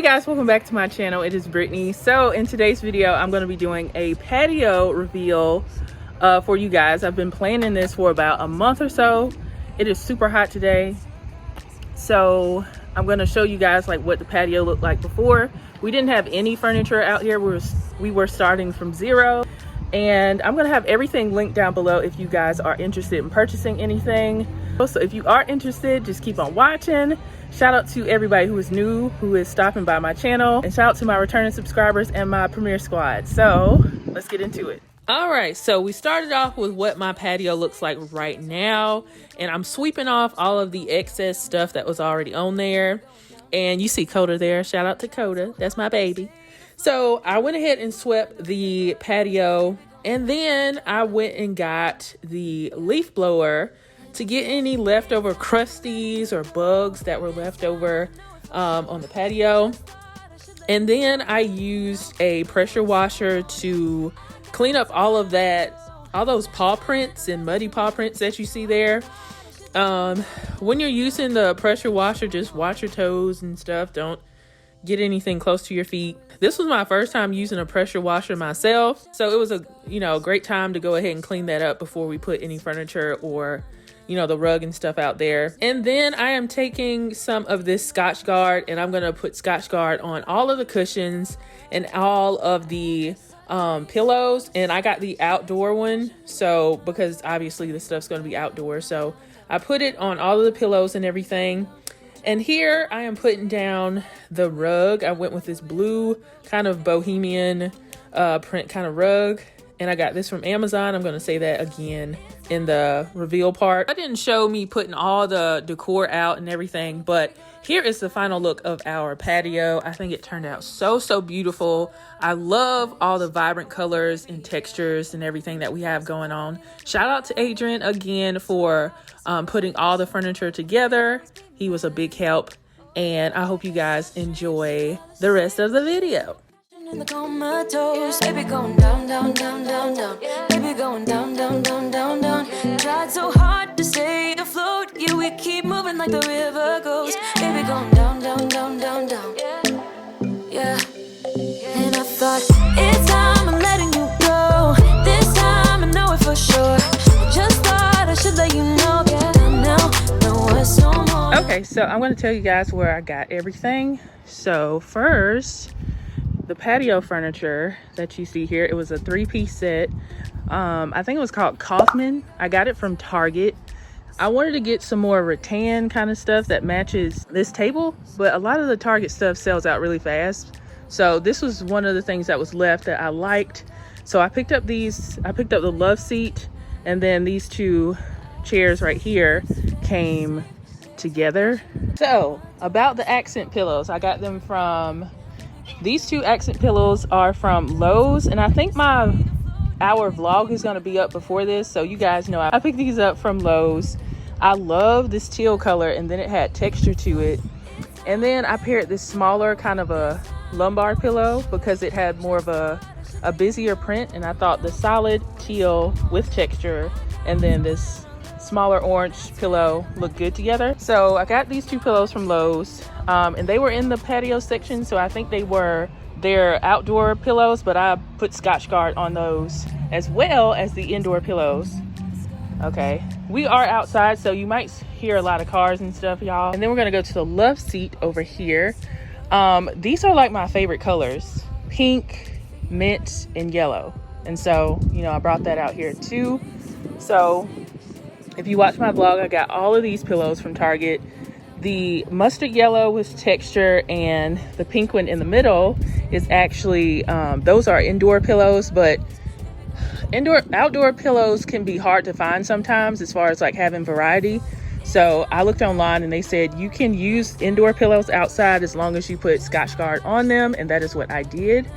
Hey guys, welcome back to my channel. It is Brittany. So in today's video, I'm going to be doing a patio reveal for you guys. I've been planning this for about a month or so. It is super hot today. So I'm going to show you guys like what the patio looked like before. We didn't have any furniture out here. We were starting from zero. And I'm going to have everything linked down below if you guys are interested in purchasing anything. So if you are interested, just keep on watching. Shout out to everybody who is new, who is stopping by my channel, and shout out to my returning subscribers and my premiere squad. So let's get into it. All right, so we started off with what my patio looks like right now, and I'm sweeping off all of the excess stuff that was already on there. And you see Coda there. Shout out to Coda. That's my baby. So I went ahead and swept the patio, and then I went and got the leaf blower to get any leftover crusties or bugs that were left over on the patio. And then I used a pressure washer to clean up all of that, all those paw prints and muddy paw prints that you see there. When you're using the pressure washer, just watch your toes and stuff. Don't get anything close to your feet. This was my first time using a pressure washer myself, so it was a great time to go ahead and clean that up before we put any furniture or the rug and stuff out there. And then I am taking some of this Scotch Guard and I'm going to put Scotch Guard on all of the cushions and all of the pillows. And I got the outdoor one, so because obviously this stuff's going to be outdoors, so I put it on all of the pillows and everything. And here I am putting down the rug. I went with this blue kind of bohemian print kind of rug, and I got this from Amazon. I'm going to say that again in the reveal part. I didn't show me putting all the decor out and everything, but here is the final look of our patio. I think it turned out so beautiful. I love all the vibrant colors and textures and everything that we have going on. Shout out to Adrian again for putting all the furniture together. He was a big help, and I hope you guys enjoy the rest of the video. In the comatose, baby going down, down, down, down, down. Baby going down, down, down, down, down. Tried so hard to stay afloat. Yeah, we keep moving like the river goes. Baby going down, down, down, down, down. Yeah. And I thought, it's time I'm letting you go. This time I know it for sure. I just thought I should let you know. Yeah, now, no words no more. Okay, so I'm going to tell you guys where I got everything. So first, the patio furniture that you see here, it was a 3-piece set. I think it was called Kaufman. I got it from Target. I wanted to get some more rattan kind of stuff that matches this table, but a lot of the Target stuff sells out really fast. So this was one of the things that was left that I liked. So I picked up these. I picked up the love seat, and then these two chairs right here came together. So about the accent pillows, I got them from, these two accent pillows are from Lowe's, and I think our vlog is going to be up before this, so you guys know I picked these up from Lowe's. I love this teal color, and then it had texture to it. And then I paired this smaller kind of a lumbar pillow because it had more of a busier print, and I thought the solid teal with texture and then this smaller orange pillow look good together. So I got these two pillows from Lowe's, and they were in the patio section, so I think they're outdoor pillows, but I put Scotch Guard on those as well as the indoor pillows. Okay, we are outside, so you might hear a lot of cars and stuff, y'all. And then we're gonna go to the love seat over here. These are like my favorite colors: pink, mint, and yellow. And so I brought that out here too. So if you watch my vlog, I got all of these pillows from Target. The mustard yellow with texture and the pink one in the middle is actually, those are indoor pillows, but outdoor pillows can be hard to find sometimes as far as like having variety. So I looked online and they said you can use indoor pillows outside as long as you put Scotch Guard on them, and that is what I did.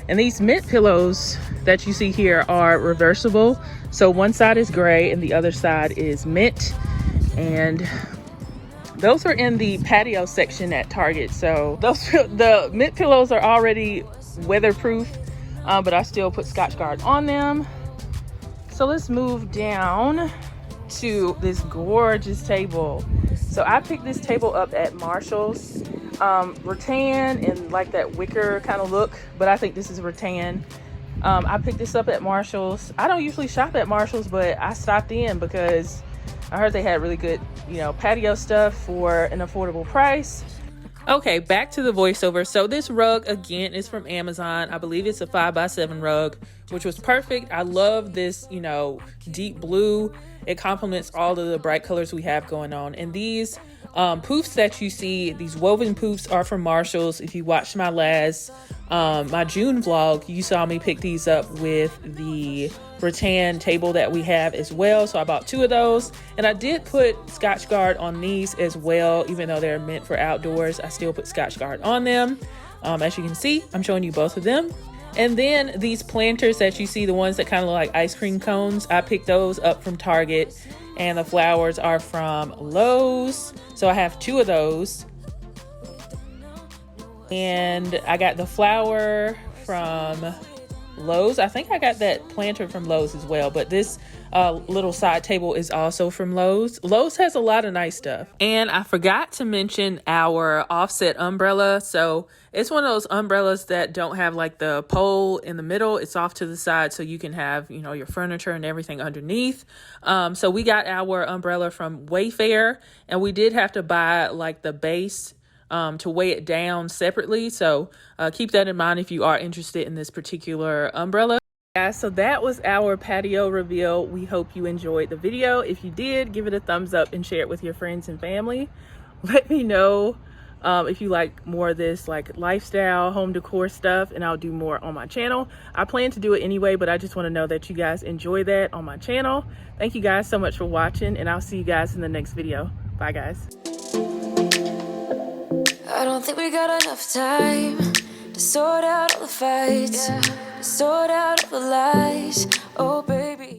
And these mint pillows that you see here are reversible. So one side is gray and the other side is mint. And those are in the patio section at Target. So the mint pillows are already weatherproof, but I still put Scotch Guard on them. So let's move down to this gorgeous table. So I picked this table up at Marshall's. rattan and like that wicker kind of look, but I think this is rattan. I picked this up at Marshall's. I don't usually shop at Marshall's, but I stopped in because I heard they had really good, you know, patio stuff for an affordable price. Okay, back to the voiceover. So this rug again is from Amazon. I believe it's a 5x7 rug, which was perfect. I love this, you know, deep blue. It complements all of the bright colors we have going on. And these poufs that you see, these woven poufs, are from Marshall's. If you watched my last my June vlog, you saw me pick these up with the rattan table that we have as well. So I bought 2 of those, and I did put Scotch Guard on these as well. Even though they're meant for outdoors, I still put Scotch Guard on them. As you can see, I'm showing you both of them. And then these planters that you see, the ones that kind of look like ice cream cones, I picked those up from Target, and the flowers are from Lowe's. So I have 2 of those. And I got the flower from Lowe's. I think I got that planter from Lowe's as well, but this little side table is also from Lowe's. Lowe's has a lot of nice stuff. And I forgot to mention our offset umbrella. So it's one of those umbrellas that don't have like the pole in the middle. It's off to the side so you can have, you know, your furniture and everything underneath. So we got our umbrella from Wayfair, and we did have to buy like the base to weigh it down separately. So keep that in mind if you are interested in this particular umbrella. Guys, so that was our patio reveal. We hope you enjoyed the video. If you did, give it a thumbs up and share it with your friends and family. Let me know if you like more of this like lifestyle home decor stuff, and I'll do more on my channel. I plan to do it anyway, but I just want to know that you guys enjoy that on my channel. Thank you guys so much for watching, and I'll see you guys in the next video. Bye guys. I don't think we got enough time to sort out all the fights, to sort out all the lies. Oh, baby.